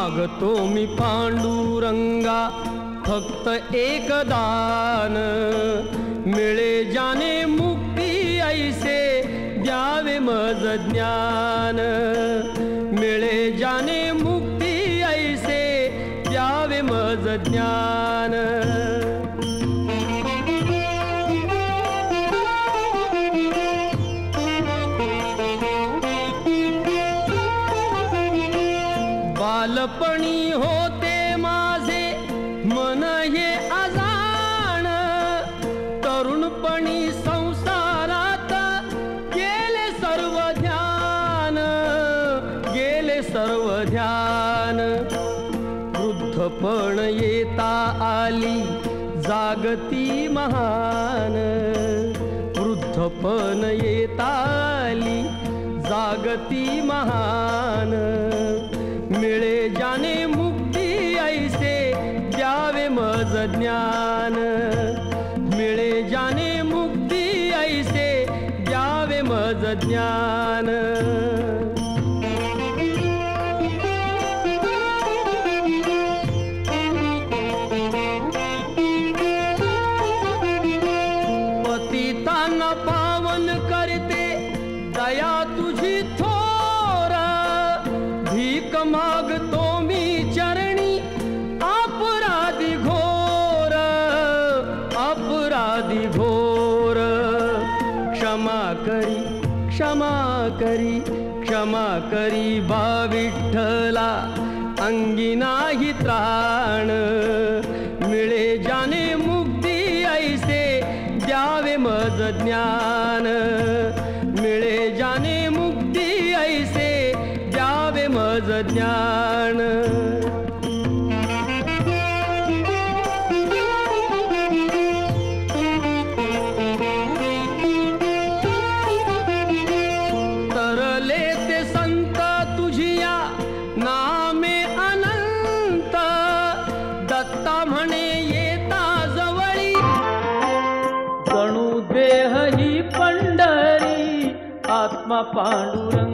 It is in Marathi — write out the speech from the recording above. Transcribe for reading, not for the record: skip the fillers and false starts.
मागतो मी पांडुरंगा फक्त एक दान, मिळे जाने मुक्ती ऐसे द्यावे मज ज्ञान, मिळे जाने मुक्ती ऐसे द्यावे मज ज्ञान। बालपणी होते माझे मन हे अजाण, तरुणपणी संसारात गेले सर्व ध्यान, गेले सर्व ध्यान। वृद्धपण येता आली जागती महान, वृद्धपण येता आली जागती महान, मिळे जाने मुक्ती ऐसे द्यावे मज ज्ञान, मिळे जाने मुक्ती ऐसे द्यावे मज ज्ञान। पतितांना पावन करते दया तुझी थोर, भीक मागतो मी चरणी अपराधी घोर, अपराधी घोर। क्षमा करी क्षमा करी क्षमा करी बा विठ्ठला, अंगी नाही त्राण, मिळे जाने मुक्ती ऐसे द्यावे मज ज्ञान, मिळे जाने मुक्ती ऐसे द्यावे मज ज्ञान। तरले ते संत तुझिया नामे अनंत, दत्ता म्हणे येता जवळी, जणू देह ही पंढरी आत्मा पांडुरंग।